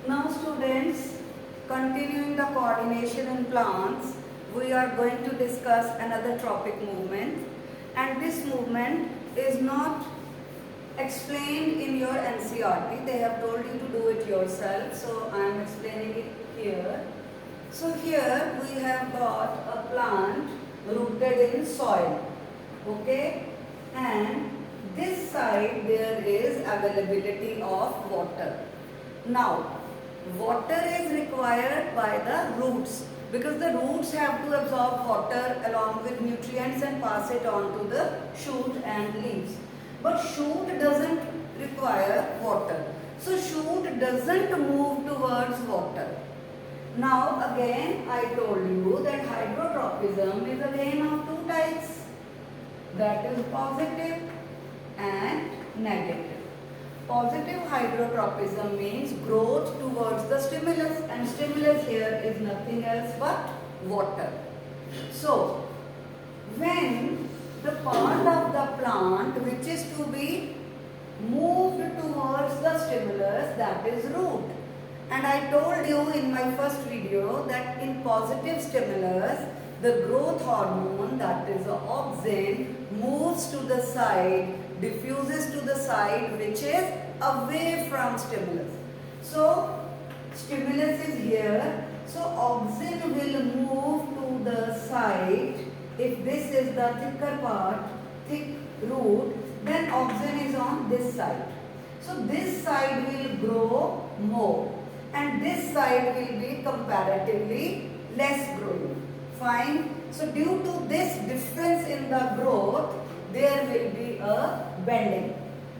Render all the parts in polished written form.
Now students, continuing the coordination in plants, we are going to discuss another tropic movement, and this movement is not explained in your NCERT. They have told you to do it yourself, so I am explaining it here. So here we have got a plant rooted in soil, okay, and this side there is availability of water. Now water is required by the roots because the roots have to absorb water along with nutrients and pass it on to the shoot and leaves. But shoot doesn't require water. So shoot doesn't move towards water. Now again I told you that hydrotropism is again of two types. That is positive and negative. Positive hydrotropism means growth towards the stimulus, and stimulus here is nothing else but water. So when the part of the plant which is to be moved towards the stimulus, that is root. And I told you in my first video that in positive stimulus, the growth hormone, that is the auxin, moves to the side, diffuses to the side which is away from stimulus. So stimulus is here, so auxin will move to the side. If this is the thicker part, thick root, then auxin is on this side. So this side will grow more and this side will be comparatively less growing. Fine. So due to this difference in the growth, there will be a bending.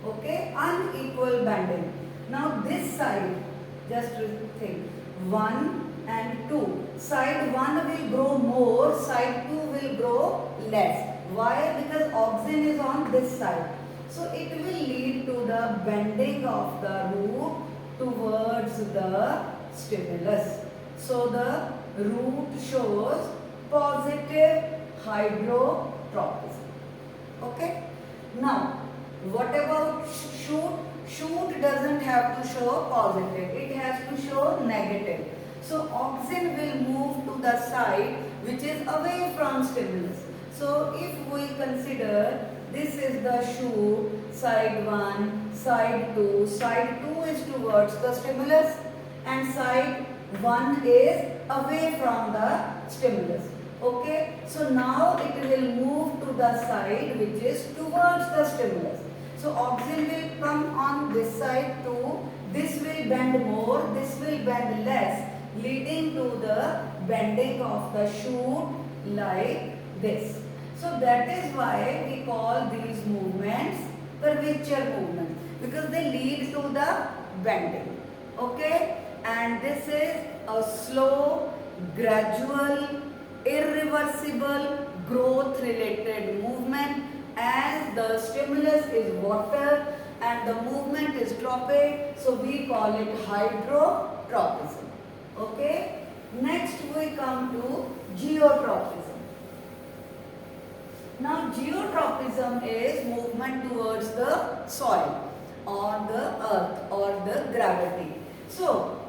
Okay, unequal bending. Now this side, just think, 1 and 2. Side 1 will grow more, side 2 will grow less. Why? Because auxin is on this side. So it will lead to the bending of the root towards the stimulus. So the root shows positive hydrotropism. Okay. Now, what about shoot? Shoot doesn't have to show positive. It has to show negative. So auxin will move to the side which is away from stimulus. So if we consider this is the shoot, side 1, side 2. Side 2 is towards the stimulus and side 1 is away from the stimulus. Okay, so now it will move to the side which is towards the stimulus. So auxin will come on this side too. This will bend more, this will bend less, leading to the bending of the shoot like this. So that is why we call these movements curvature movements, because they lead to the bending. Okay, and this is a slow, gradual, irreversible growth related movement, as the stimulus is water and the movement is tropic, so we call it hydrotropism. Okay, next we come to geotropism. Now geotropism is movement towards the soil or the earth or the gravity. So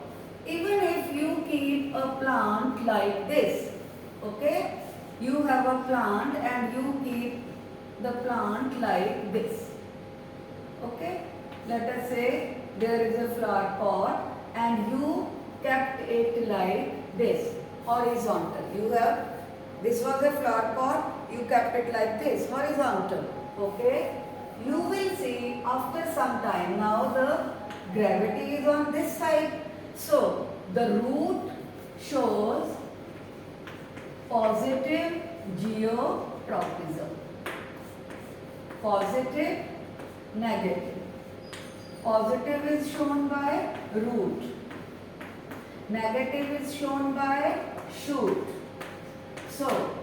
even if you keep a plant like this, okay, you have a plant and you keep the plant like this. Okay, let us say there is a flower pot and you kept it like this, horizontal. You have, this was a flower pot, you kept it like this, horizontal. Okay, you will see after some time, now the gravity is on this side. So the root shows positive geotropism. Positive, negative. Positive is shown by root. Negative is shown by shoot. So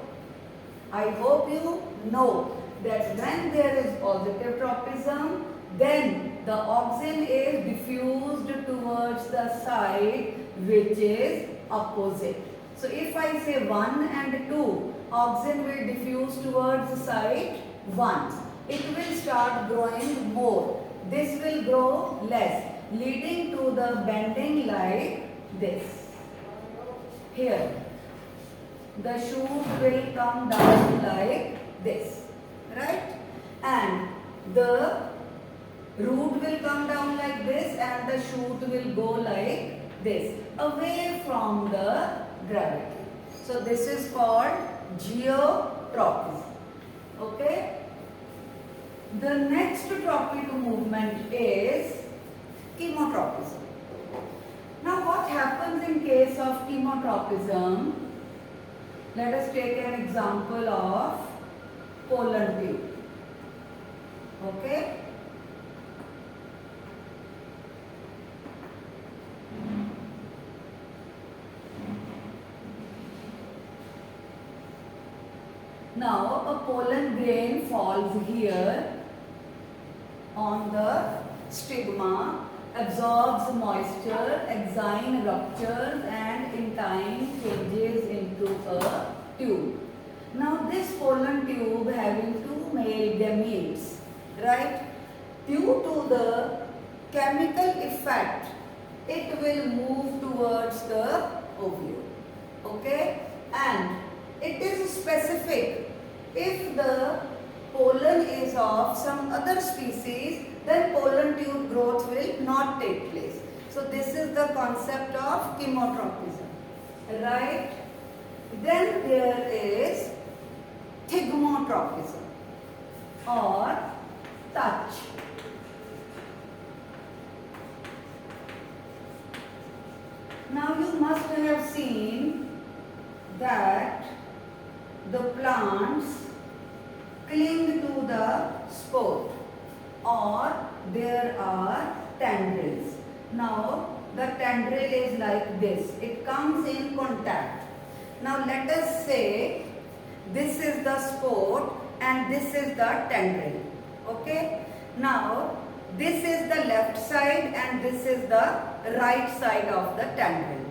I hope you know that when there is positive tropism, then the auxin is diffused towards the side which is opposite. So if I say 1 and 2, auxin will diffuse towards the side 1. It will start growing more. This will grow less. leading to the bending like this. Here, the shoot will come down like this, right? And the root will come down like this and the shoot will go like this, away from the gravity. So this is called geotropism. Okay? The next tropic movement is chemotropism. Now what happens in case of chemotropism? Let us take an example of pollen tube. Okay? Now a pollen grain falls here on the stigma, absorbs moisture, exine ruptures and in time changes into a tube. Now this pollen tube having two male gametes, right? Due to the chemical effect, it will move towards the ovule. Okay? And it is specific. If the pollen is of some other species, then pollen tube growth will not take place. So this is the concept of chemotropism, right? Then there is thigmotropism or touch. Now you must have seen that the plants cling to the spore or there are tendrils. Now the tendril is like this. It comes in contact. Now let us say this is the spore and this is the tendril. Okay. Now this is the left side and this is the right side of the tendril.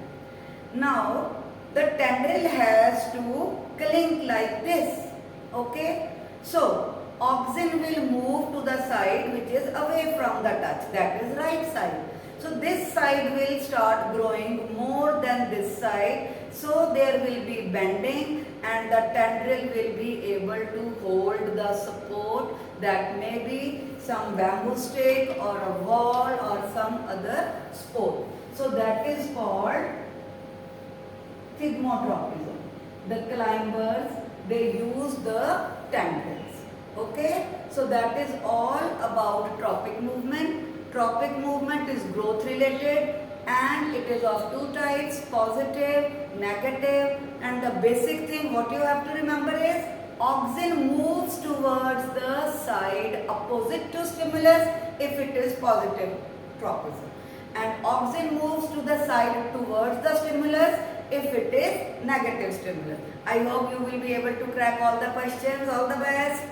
Now the tendril has to cling like this. Okay. So auxin will move to the side which is away from the touch, that is right side. So this side will start growing more than this side. So there will be bending and the tendril will be able to hold the support, that may be some bamboo stick or a wall or some other support. So that is called thigmotropism. The climbers, they use the tendrils. Okay, so that is all about tropic movement. Tropic movement is growth related and it is of two types, positive, negative, and the basic thing what you have to remember is auxin moves towards the side opposite to stimulus if it is positive tropism, and auxin moves to the side towards the stimulus if it is negative stimulus. I hope you will be able to crack all the questions. All the best.